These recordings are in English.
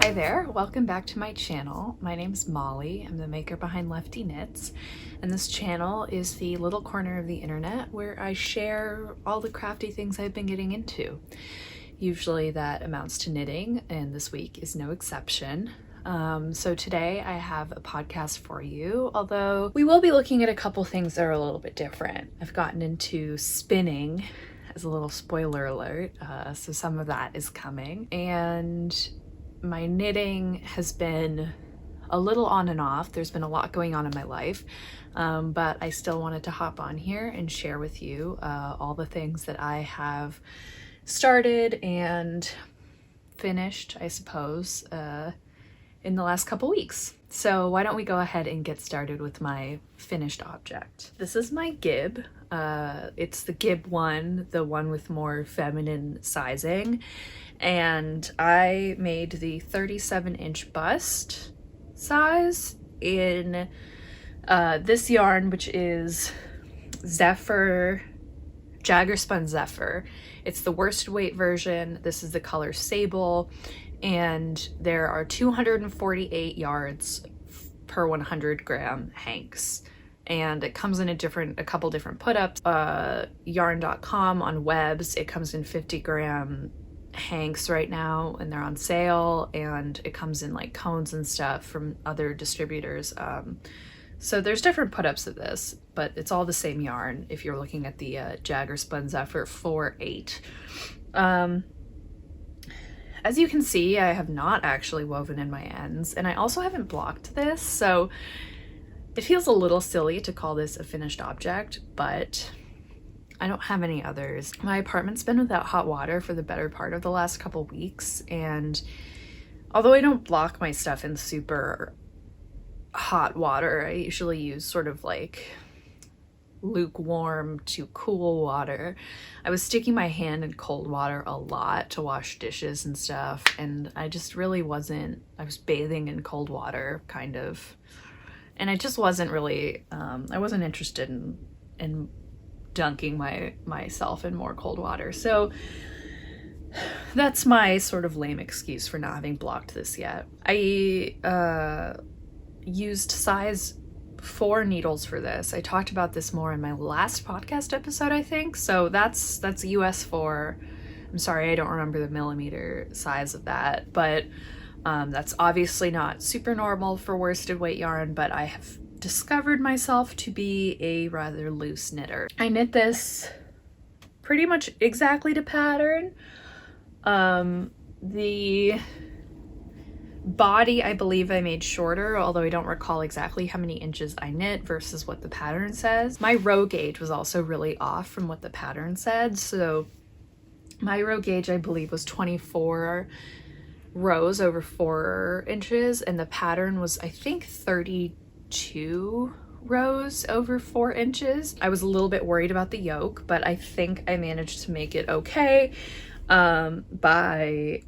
Hi there, welcome back to my channel. My name's Molly. I'm the maker behind Lefty Knits, and this channel is the little corner of the internet where I share all the crafty things I've been getting into. Usually that amounts to knitting, and this week is no exception. So today I have a podcast for you, although we will be looking at a couple things that are a little bit different. I've gotten into spinning, as a little spoiler alert, so some of that is coming, and my knitting has been a little on and off. There's been a lot going on in my life, but I still wanted to hop on here and share with you all the things that I have started and finished, I suppose, in the last couple weeks. So why don't we go ahead and get started with my finished object. This is my gib. It's the gib one, the one with more feminine sizing. And I made the 37-inch bust size in this yarn, which is Zephyr, Jagger Spun Zephyr. It's the worsted weight version. This is the color Sable, and there are 248 yards per 100 gram hanks. And it comes in a couple different put-ups. Yarn.com on webs, it comes in 50 gram hanks right now, and they're on sale, and it comes in like cones and stuff from other distributors. So there's different put-ups of this, but it's all the same yarn if you're looking at the Jagger Spun Zephyr 4/8. As you can see, I have not actually woven in my ends, and I also haven't blocked this, so it feels a little silly to call this a finished object, but I don't have any others. My apartment's been without hot water for the better part of the last couple weeks, and although I don't block my stuff in super hot water, I usually use sort of like lukewarm to cool water. I was sticking my hand in cold water a lot to wash dishes and stuff, and I just really wasn't, I was bathing in cold water kind of, and I just wasn't really, I wasn't interested in dunking myself in more cold water. So that's my sort of lame excuse for not having blocked this yet. I used size 4 needles for this. I talked about this more in my last podcast episode, I think. So that's US 4. I'm sorry, I don't remember the millimeter size of that, but that's obviously not super normal for worsted weight yarn, but I have discovered myself to be a rather loose knitter. I knit this pretty much exactly to pattern. The body, I believe I made shorter, although I don't recall exactly how many inches I knit versus what the pattern says. My row gauge was also really off from what the pattern said, so my row gauge, I believe, was 24 rows over 4 inches, and the pattern was, I think, 32 rows over 4 inches. I was a little bit worried about the yoke, but I think I managed to make it okay by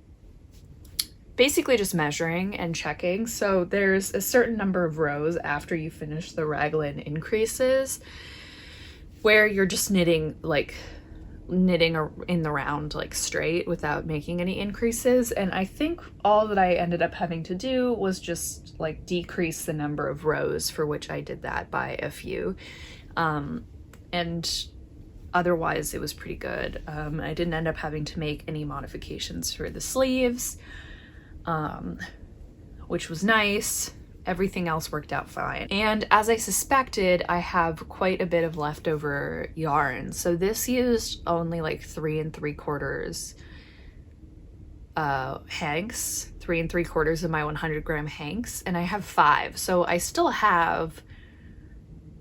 basically just measuring and checking. So there's a certain number of rows after you finish the raglan increases where you're just knitting in the round like straight without making any increases, and I think all that I ended up having to do was just like decrease the number of rows for which I did that by a few, and otherwise it was pretty good. I didn't end up having to make any modifications for the sleeves, which was nice. Everything else worked out fine. And as I suspected, I have quite a bit of leftover yarn. So this used only like 3 3/4 hanks, 3 3/4 of my 100 gram hanks, and I have 5. So I still have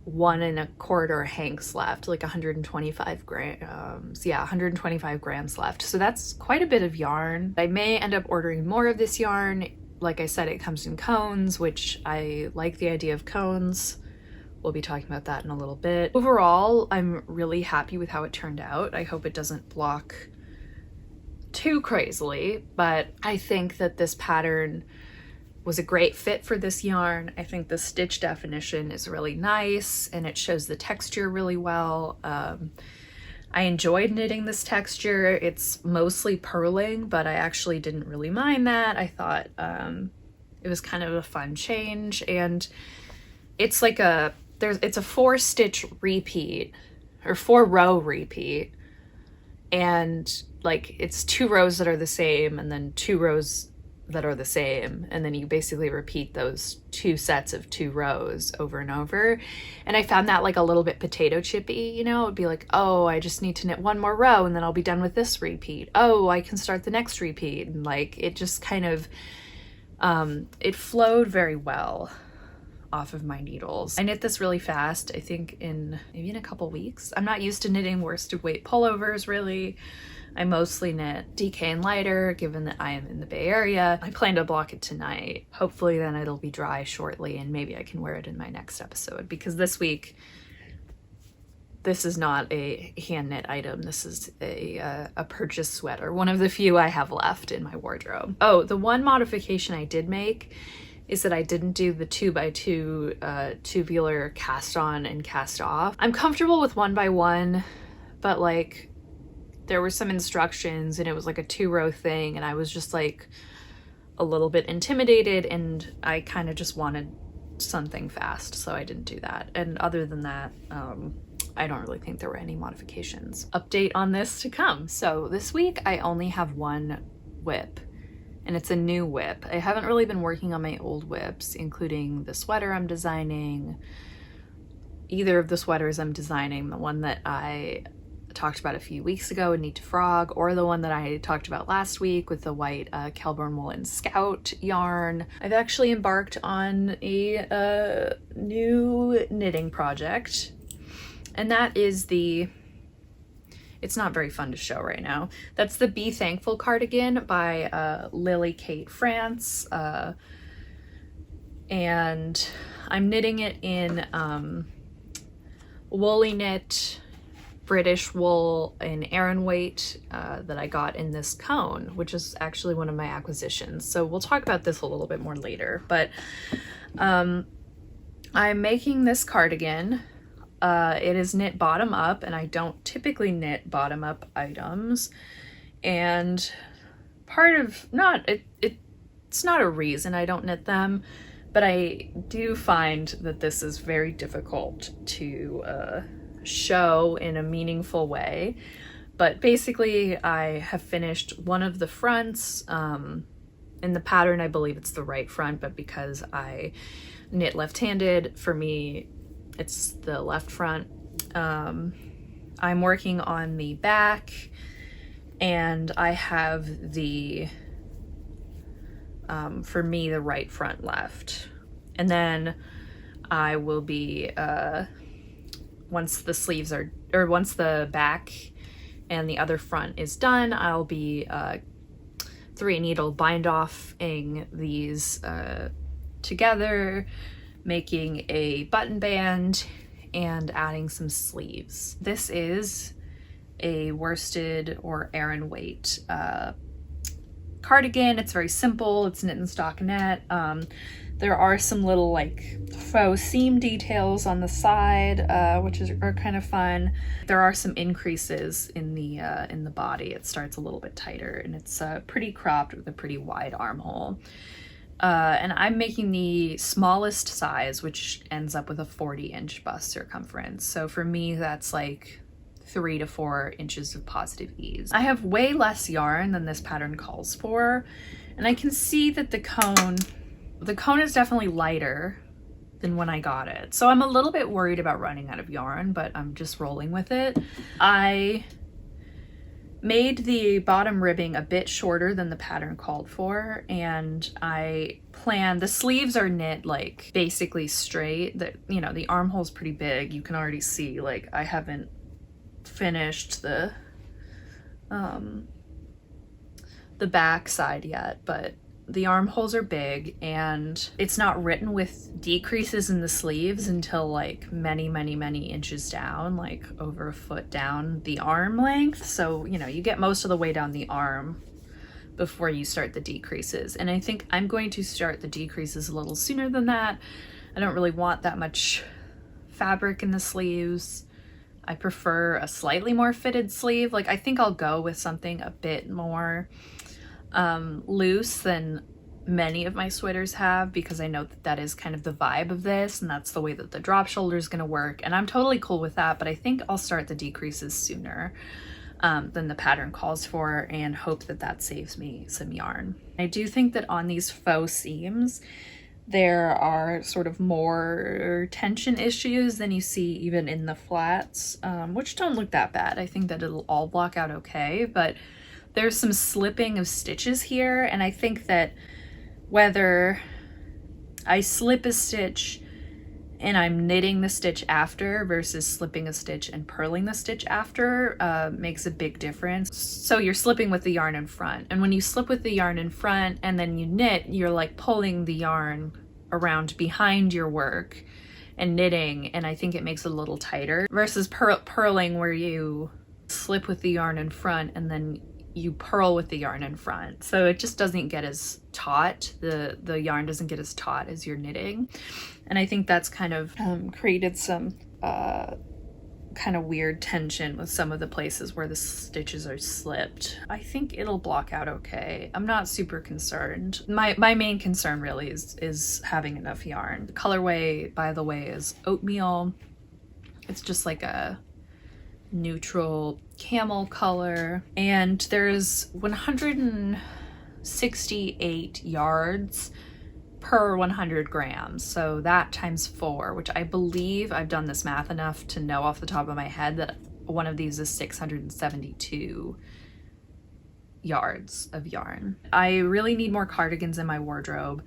1 1/4 hanks left, like 125 grams. Yeah, 125 grams left. So that's quite a bit of yarn. I may end up ordering more of this yarn. Like I said, it comes in cones, which I like the idea of cones. We'll be talking about that in a little bit. Overall, I'm really happy with how it turned out. I hope it doesn't block too crazily, but I think that this pattern was a great fit for this yarn. I think the stitch definition is really nice, and it shows the texture really well. I enjoyed knitting this texture. It's mostly purling, but I actually didn't really mind that. I thought it was kind of a fun change, and it's like it's a 4-stitch repeat or 4-row repeat, and like it's 2 rows that are the same and then 2 rows that are the same, and then you basically repeat those 2 sets of 2 rows over and over. And I found that like a little bit potato chippy, you know. It'd be like, oh, I just need to knit 1 more row and then I'll be done with this repeat. Oh, I can start the next repeat. And like it just kind of it flowed very well off of my needles. I knit this really fast, I think maybe in a couple weeks. I'm not used to knitting worsted weight pullovers really. I mostly knit DK and lighter, given that I am in the Bay Area. I plan to block it tonight. Hopefully then it'll be dry shortly and maybe I can wear it in my next episode, because this week, this is not a hand knit item. This is a purchased sweater, one of the few I have left in my wardrobe. Oh, the one modification I did make is that I didn't do the 2x2 tubular cast on and cast off. I'm comfortable with 1x1, but like there were some instructions and it was like a 2-row thing, and I was just like a little bit intimidated, and I kind of just wanted something fast, so I didn't do that. And other than that, I don't really think there were any modifications. Update on this to come. So this week I only have 1 WIP, and it's a new WIP. I haven't really been working on my old WIPs, including the sweater I'm designing, either of the sweaters I'm designing, the one that I talked about a few weeks ago in Knit to Frog, or the one that I talked about last week with the white Kelburn Woolen Scout yarn. I've actually embarked on a new knitting project, and that is it's not very fun to show right now. That's the Be Thankful cardigan by Lily Kate France, and I'm knitting it in Woolyknit British wool in Aran weight that I got in this cone, which is actually one of my acquisitions. So we'll talk about this a little bit more later, but I'm making this cardigan. It is knit bottom up, and I don't typically knit bottom up items. And part of, it's not a reason I don't knit them, but I do find that this is very difficult to show in a meaningful way. But basically I have finished one of the fronts. In the pattern I believe it's the right front, but because I knit left-handed, for me it's the left front. I'm working on the back, and I have the for me the right front left, and then I will be once the sleeves are, or once the back and the other front is done, I'll be 3 needle bind offing these together, making a button band and adding some sleeves. This is a worsted or Aran weight cardigan. It's very simple. It's knit in stockinette. There are some little like faux seam details on the side, which are kind of fun. There are some increases in the body. It starts a little bit tighter, and it's pretty cropped with a pretty wide armhole. And I'm making the smallest size, which ends up with a 40-inch bust circumference. So for me, that's like 3 to 4 inches of positive ease. I have way less yarn than this pattern calls for, and I can see that the cone is definitely lighter than when I got it. So I'm a little bit worried about running out of yarn, but I'm just rolling with it. I made the bottom ribbing a bit shorter than the pattern called for, and I planned, the sleeves are knit like basically straight. The armhole's pretty big. You can already see like I haven't finished the back side yet, but the armholes are big, and it's not written with decreases in the sleeves until like many inches down, like over a foot down the arm length. So, you get most of the way down the arm before you start the decreases. And I think I'm going to start the decreases a little sooner than that. I don't really want that much fabric in the sleeves. I prefer a slightly more fitted sleeve. Like, I think I'll go with something a bit more loose than many of my sweaters have, because I know that that is kind of the vibe of this, and that's the way that the drop shoulder is going to work, and I'm totally cool with that. But I think I'll start the decreases sooner than the pattern calls for, and hope that that saves me some yarn. I do think that on these faux seams there are sort of more tension issues than you see even in the flats, which don't look that bad. I think that it'll all block out okay, but there's some slipping of stitches here, and I think that whether I slip a stitch and I'm knitting the stitch after versus slipping a stitch and purling the stitch after makes a big difference. So you're slipping with the yarn in front, and when you slip with the yarn in front and then you knit, you're like pulling the yarn around behind your work and knitting, and I think it makes it a little tighter versus purling, where you slip with the yarn in front and then you purl with the yarn in front. So it just doesn't get as taut. The yarn doesn't get as taut as you're knitting. And I think that's kind of created some kind of weird tension with some of the places where the stitches are slipped. I think it'll block out okay. I'm not super concerned. My main concern really is having enough yarn. The colorway, by the way, is oatmeal. It's just like a neutral camel color, and there's 168 yards per 100 grams, so that times 4, which I believe, I've done this math enough to know off the top of my head that one of these is 672 yards of yarn. I really need more cardigans in my wardrobe.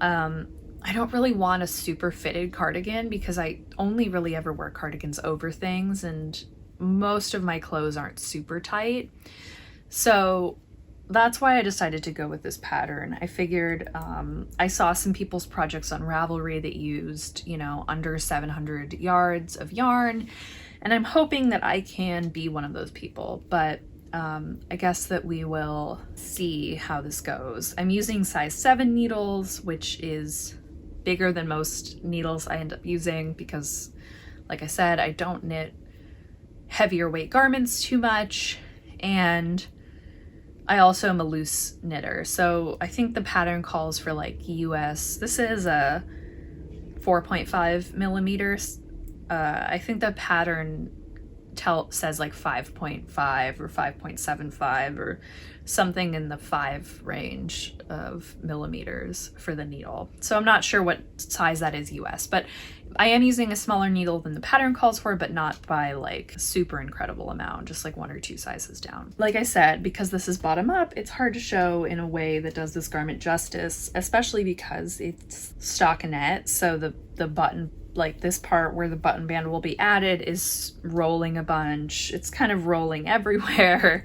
I don't really want a super fitted cardigan because I only really ever wear cardigans over things, and most of my clothes aren't super tight. So that's why I decided to go with this pattern. I figured I saw some people's projects on Ravelry that used, you know, under 700 yards of yarn, and I'm hoping that I can be one of those people, but I guess that we will see how this goes. I'm using size 7 needles, which is bigger than most needles I end up using because, like I said, I don't knit heavier weight garments too much, and I also am a loose knitter, so I think the pattern calls for like US, this is a 4.5 millimeters. I think the pattern says like 5.5 or 5.75 or something in the 5 range of millimeters for the needle. So I'm not sure what size that is US, but I am using a smaller needle than the pattern calls for, but not by like a super incredible amount, just like 1 or 2 sizes down. Like I said, because this is bottom up, it's hard to show in a way that does this garment justice, especially because it's stockinette. So the button, like this part where the button band will be added, is rolling a bunch. It's kind of rolling everywhere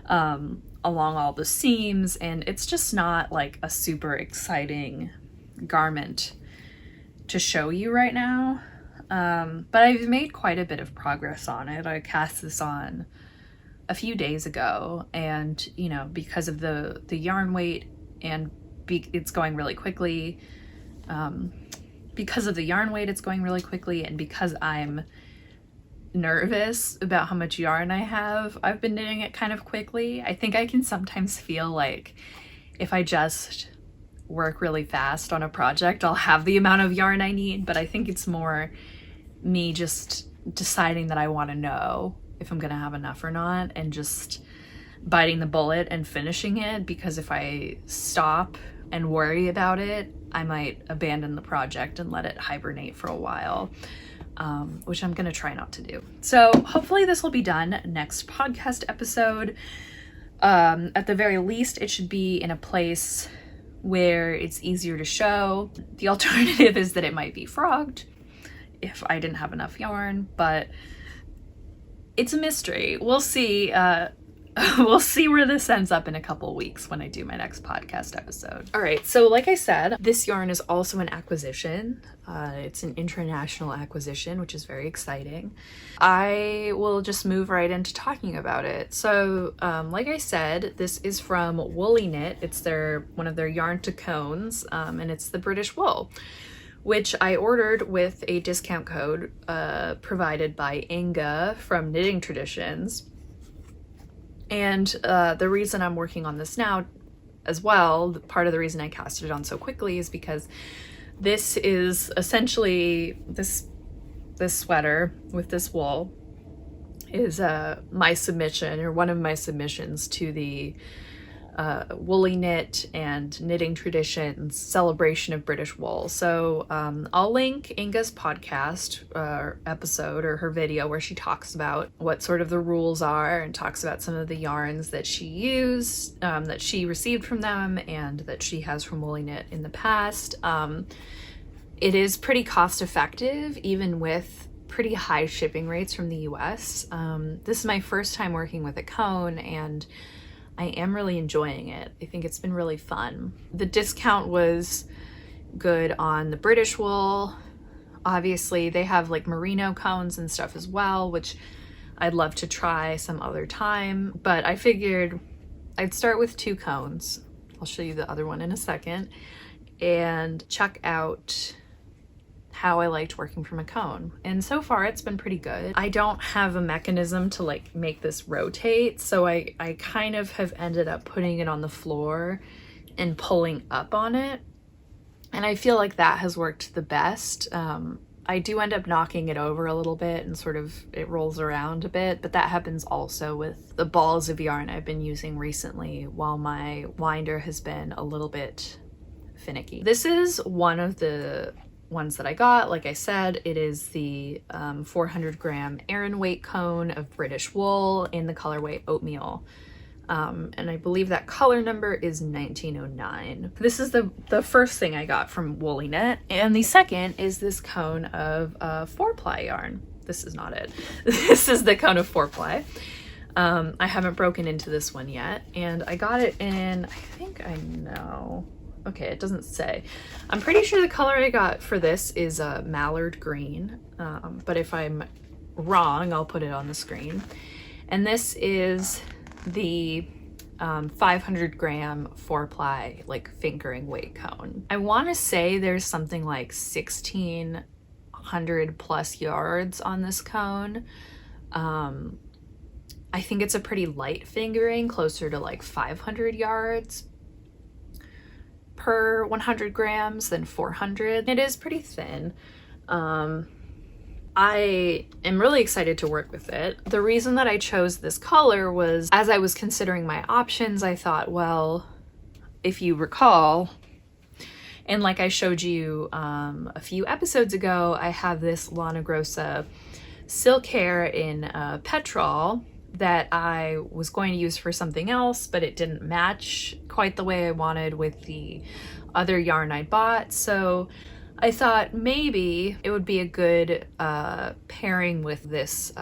along all the seams, and it's just not like a super exciting garment to show you right now. But I've made quite a bit of progress on it. I cast this on a few days ago, and you know, because of the yarn weight and it's going really quickly, because of the yarn weight it's going really quickly, and because I'm nervous about how much yarn I have, I've been knitting it kind of quickly. I think I can sometimes feel like if I just work really fast on a project, I'll have the amount of yarn I need, but I think it's more me just deciding that I want to know if I'm gonna have enough or not, and just biting the bullet and finishing it, because if I stop and worry about it, I might abandon the project and let it hibernate for a while, which I'm gonna try not to do. So hopefully this will be done next podcast episode. At the very least, it should be in a place where it's easier to show. The alternative is that it might be frogged if I didn't have enough yarn, but it's a mystery. We'll see. We'll see where this ends up in a couple weeks when I do my next podcast episode. All right, so like I said, this yarn is also an acquisition. It's an international acquisition, which is very exciting. I will just move right into talking about it. So like I said, this is from Woolyknit. It's one of their yarn to cones, and it's the British wool, which I ordered with a discount code provided by Inga from Knitting Traditions. And the reason I'm working on this now as well, part of the reason I casted it on so quickly is because this is essentially, this sweater with this wool is my submission, or one of my submissions to the Woolyknit and Knitting Traditions celebration of British wool. So I'll link Inga's podcast episode, or her video, where she talks about what sort of the rules are and talks about some of the yarns that she used, that she received from them and that she has from Woolyknit in the past. It is pretty cost effective, even with pretty high shipping rates from the US. This is my first time working with a cone, and I am really enjoying it. I think it's been really fun. The discount was good on the British wool. Obviously, they have like merino cones and stuff as well, which I'd love to try some other time. But I figured I'd start with 2 cones. I'll show you the other one in a second. And check out how I liked working from a cone. And so far it's been pretty good. I don't have a mechanism to like make this rotate, so I kind of have ended up putting it on the floor and pulling up on it. And I feel like that has worked the best. I do end up knocking it over a little bit and sort of it rolls around a bit, but that happens also with the balls of yarn I've been using recently while my winder has been a little bit finicky. This is one of the ones that I got. Like I said, it is the 400 gram Aran weight cone of British wool in the colorway oatmeal. And I believe that color number is 1909. This is the first thing I got from Woolyknit, and the second is this cone of 4-ply yarn. This is not it. This is the cone of 4-ply. I haven't broken into this one yet, and I got it in, I think I know. Okay, it doesn't say. I'm pretty sure the color I got for this is mallard green, but if I'm wrong, I'll put it on the screen. And this is the 500 gram 4-ply like fingering weight cone. I want to say there's something like 1,600 plus yards on this cone. I think it's a pretty light fingering, closer to like 500 yards per 100 grams than 400. It is pretty thin. I am really excited to work with it. The reason that I chose this color was, as I was considering my options, I thought, well, if you recall, and like I showed you a few episodes ago, I have this Lana Grossa silk hair in petrol that I was going to use for something else, but it didn't match quite the way I wanted with the other yarn I bought. So I thought maybe it would be a good pairing with this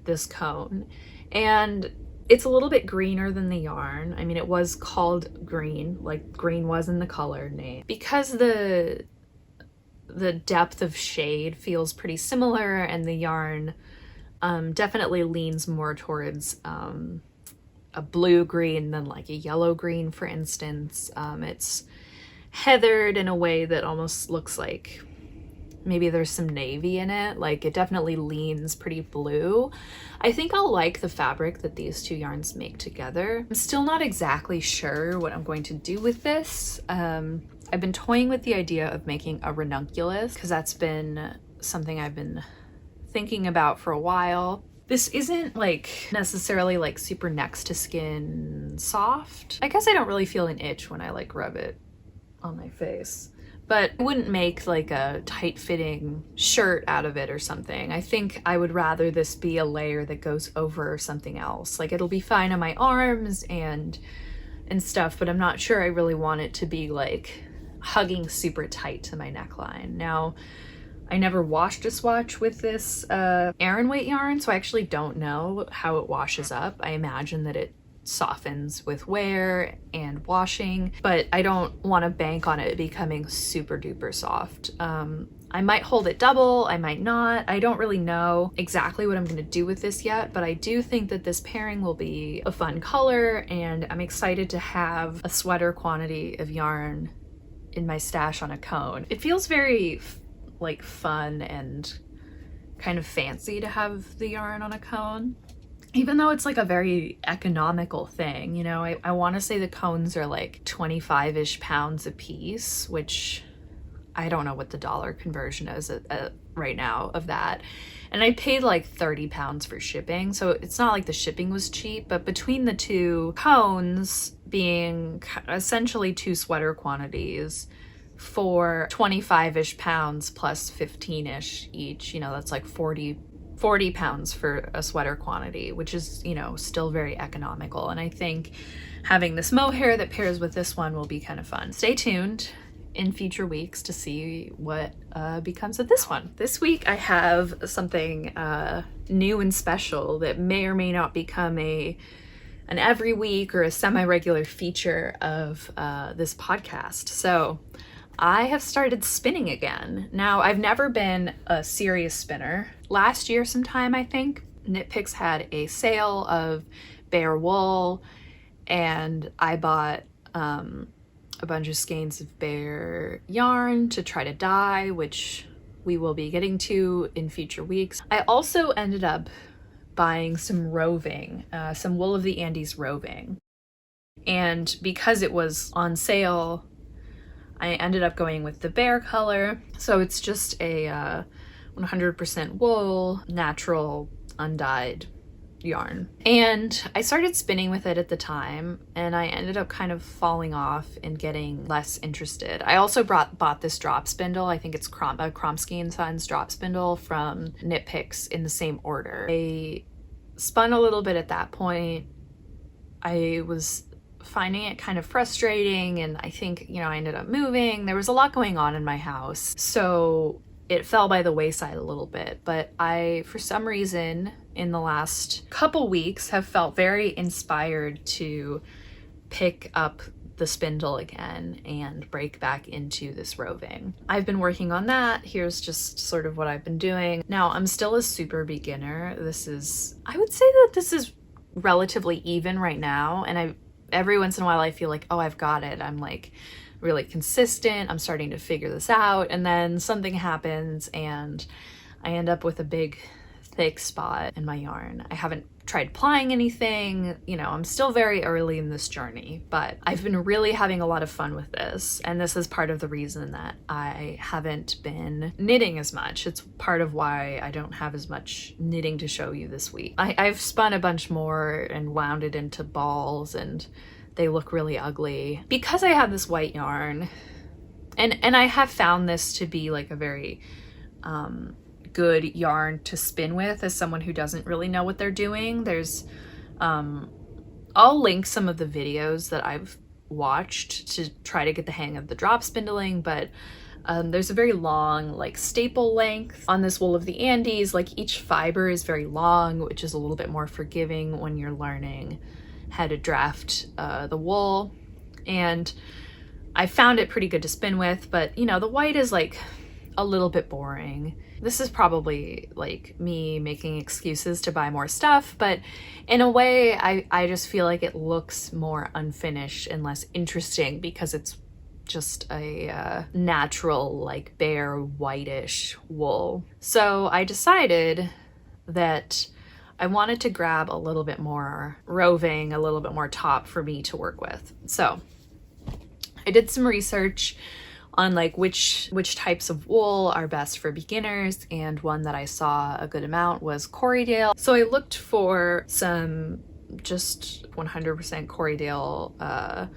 this cone. And it's a little bit greener than the yarn. I mean, it was called green, like green was in the color name. Because the depth of shade feels pretty similar, and the yarn definitely leans more towards a blue green than like a yellow green, for instance. It's heathered in a way that almost looks like maybe there's some navy in it. Like, it definitely leans pretty blue. I think I'll like the fabric that these two yarns make together. I'm still not exactly sure what I'm going to do with this. I've been toying with the idea of making a ranunculus, because that's been something I've been thinking about for a while. This isn't like necessarily like super next to skin soft. I guess I don't really feel an itch when I like rub it on my face, but I wouldn't make like a tight fitting shirt out of it or something. I think I would rather this be a layer that goes over something else. Like, it'll be fine on my arms and stuff, but I'm not sure I really want it to be like hugging super tight to my neckline. Now, I never washed a swatch with this Aran weight yarn, so I actually don't know how it washes up. I imagine that it softens with wear and washing, but I don't want to bank on it becoming super duper soft. I might hold it double, I might not. I don't really know exactly what I'm going to do with this yet, but I do think that this pairing will be a fun color, and I'm excited to have a sweater quantity of yarn in my stash on a cone. It feels very like fun and kind of fancy to have the yarn on a cone, even though it's like a very economical thing. You know, I want to say the cones are like 25-ish pounds a piece, which I don't know what the dollar conversion is right now of that. And I paid like 30 pounds for shipping, so it's not like the shipping was cheap, but between the two cones being essentially 2 sweater quantities for 25-ish pounds plus 15-ish each, you know, that's like 40 pounds for a sweater quantity, which is, you know, still very economical. And I think having this mohair that pairs with this one will be kind of fun. Stay tuned in future weeks to see what becomes of this one. This week I have something new and special that may or may not become an every week or a semi-regular feature of this podcast. So I have started spinning again. Now, I've never been a serious spinner. Last year sometime, I think, Knitpicks had a sale of bare wool, and I bought a bunch of skeins of bare yarn to try to dye, which we will be getting to in future weeks. I also ended up buying some roving, some Wool of the Andes roving. And because it was on sale, I ended up going with the bare color. So it's just a 100% wool, natural, undyed yarn. And I started spinning with it at the time, and I ended up kind of falling off and getting less interested. I also bought this drop spindle. I think it's Kromsky & Sons drop spindle from Knitpicks in the same order. I spun a little bit at that point. I was finding it kind of frustrating, and I think, you know, I ended up moving. There was a lot going on in my house, so it fell by the wayside a little bit. But I, for some reason, in the last couple weeks have felt very inspired to pick up the spindle again and break back into this roving. I've been working on that. Here's just sort of what I've been doing. Now, I'm still a super beginner. I would say that this is relatively even right now, and every once in a while I feel like, oh, I've got it. I'm like really consistent. I'm starting to figure this out. And then something happens and I end up with a big thick spot in my yarn. I haven't tried plying anything. You know, I'm still very early in this journey, but I've been really having a lot of fun with this. And this is part of the reason that I haven't been knitting as much. It's part of why I don't have as much knitting to show you this week. I've spun a bunch more and wound it into balls, and they look really ugly. Because I have this white yarn, and I have found this to be like a very good yarn to spin with as someone who doesn't really know what they're doing. There's I'll link some of the videos that I've watched to try to get the hang of the drop spindling, but there's a very long like staple length on this Wool of the Andes. Like each fiber is very long, which is a little bit more forgiving when you're learning how to draft the wool. And I found it pretty good to spin with, but you know, the white is like a little bit boring. This is probably like me making excuses to buy more stuff, but in a way I just feel like it looks more unfinished and less interesting because it's just a natural like bare whitish wool. So I decided that I wanted to grab a little bit more roving, a little bit more top for me to work with. So I did some research on like which types of wool are best for beginners, and one that I saw a good amount was Corriedale. So I looked for some just 100% Corriedale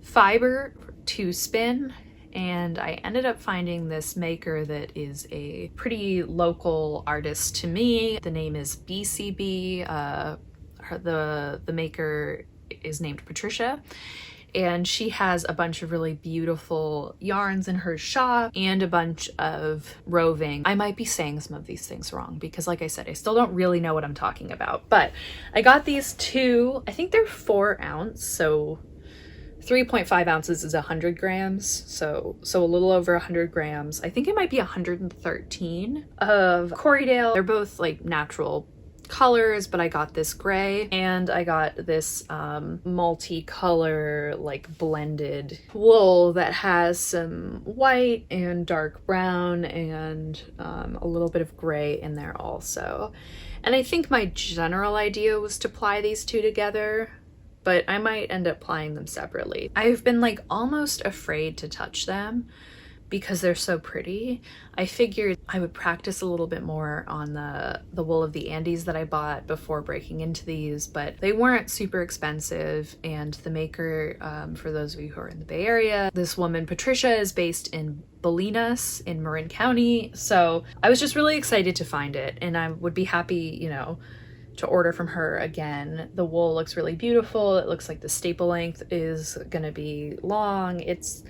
fiber to spin, and I ended up finding this maker that is a pretty local artist to me. The name is Beesybee. The maker is named Patricia, and she has a bunch of really beautiful yarns in her shop and a bunch of roving. I might be saying some of these things wrong because, like I said, I still don't really know what I'm talking about, but I got these two. I think they're 4 ounce, so 3.5 ounces is 100 grams, so a little over 100 grams. I think it might be 113 of Corriedale. They're both like natural colors, but I got this gray and I got this multicolor like blended wool that has some white and dark brown and a little bit of gray in there also. And I think my general idea was to ply these two together, but I might end up plying them separately. I've been like almost afraid to touch them because they're so pretty. I figured I would practice a little bit more on the wool of the Andes that I bought before breaking into these, but they weren't super expensive. And the maker, for those of you who are in the Bay Area, this woman, Patricia, is based in Bolinas in Marin County. So I was just really excited to find it, and I would be happy, you know, to order from her again. The wool looks really beautiful. It looks like the staple length is gonna be long. It's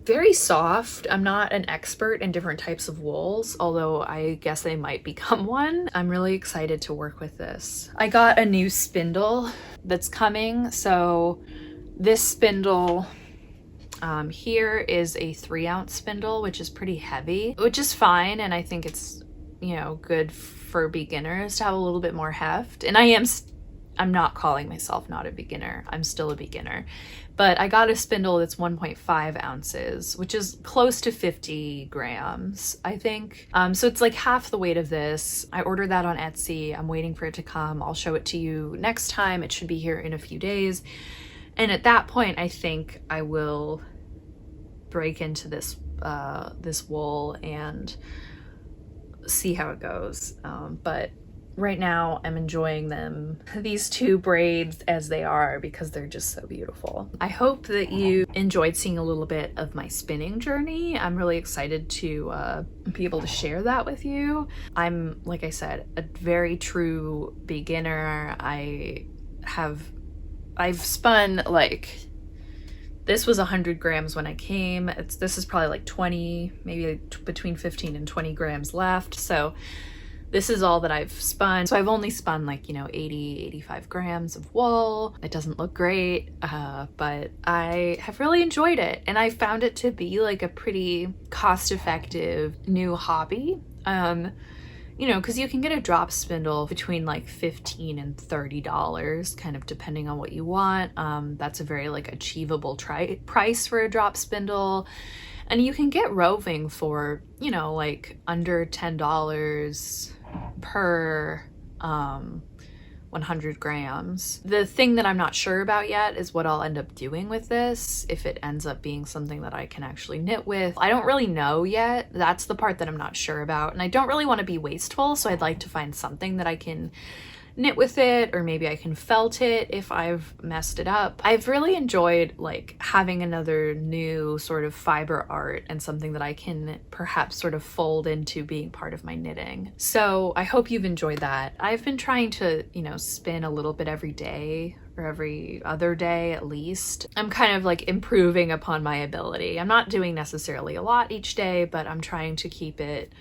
very soft. I'm not an expert in different types of wools, although I guess I might become one. I'm really excited to work with this. I got a new spindle that's coming. So this spindle here is a 3-ounce spindle, which is pretty heavy, which is fine. And I think it's, you know, good for beginners to have a little bit more heft. And I'm not calling myself not a beginner. I'm still a beginner. But I got a spindle that's 1.5 ounces, which is close to 50 grams, I think. So it's like half the weight of this. I ordered that on Etsy. I'm waiting for it to come. I'll show it to you next time. It should be here in a few days. And at that point, I think I will break into this wool and see how it goes. But right now I'm enjoying these two braids as they are, because they're just so beautiful. I hope that you enjoyed seeing a little bit of my spinning journey. I'm really excited to be able to share that with you. I'm, like I said, a very true beginner. I've spun like, this was 100 grams when I came. This is probably like 20, maybe between 15 and 20 grams left. So this is all that I've spun. So I've only spun like, you know, 80, 85 grams of wool. It doesn't look great, but I have really enjoyed it. And I found it to be like a pretty cost-effective new hobby. You know, because you can get a drop spindle between like $15 and $30, kind of depending on what you want. That's a very like achievable price for a drop spindle. And you can get roving for, you know, like under $10 per 100 grams. The thing that I'm not sure about yet is what I'll end up doing with this, if it ends up being something that I can actually knit with. I don't really know yet. That's the part that I'm not sure about. And I don't really want to be wasteful, so I'd like to find something that I can knit with it, or maybe I can felt it if I've messed it up. I've really enjoyed like having another new sort of fiber art and something that I can perhaps sort of fold into being part of my knitting. So I hope you've enjoyed that. I've been trying to, you know, spin a little bit every day, or every other day at least. I'm kind of like improving upon my ability. I'm not doing necessarily a lot each day, but I'm trying to keep it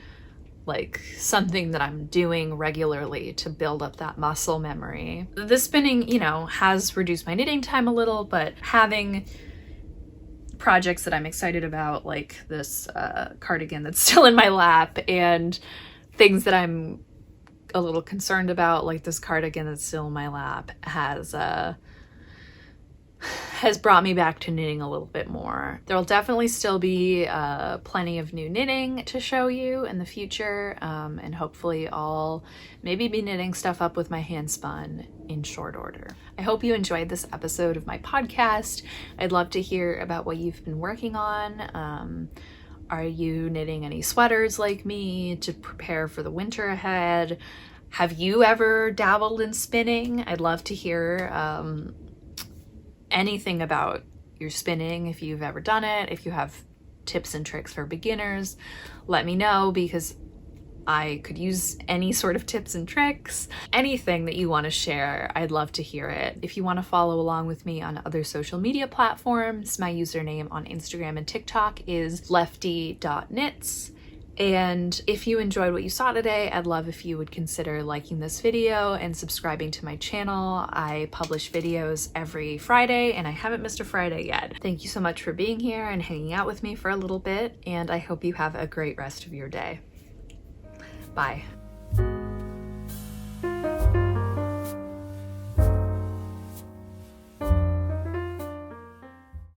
like something that I'm doing regularly to build up that muscle memory. The spinning, you know, has reduced my knitting time a little, but having projects that I'm excited about, like this cardigan that's still in my lap, and things that I'm a little concerned about, like this cardigan that's still in my lap, has brought me back to knitting a little bit more. There'll definitely still be plenty of new knitting to show you in the future, and hopefully I'll maybe be knitting stuff up with my hand spun in short order. I hope you enjoyed this episode of my podcast. I'd love to hear about what you've been working on. Are you knitting any sweaters like me to prepare for the winter ahead? Have you ever dabbled in spinning? I'd love to hear anything about your spinning, if you've ever done it. If you have tips and tricks for beginners, let me know, because I could use any sort of tips and tricks. Anything that you want to share, I'd love to hear it. If you want to follow along with me on other social media platforms, my username on Instagram and TikTok is lefty.knits. And if you enjoyed what you saw today, I'd love if you would consider liking this video and subscribing to my channel. I publish videos every Friday, and I haven't missed a Friday yet. Thank you so much for being here and hanging out with me for a little bit, and I hope you have a great rest of your day. Bye.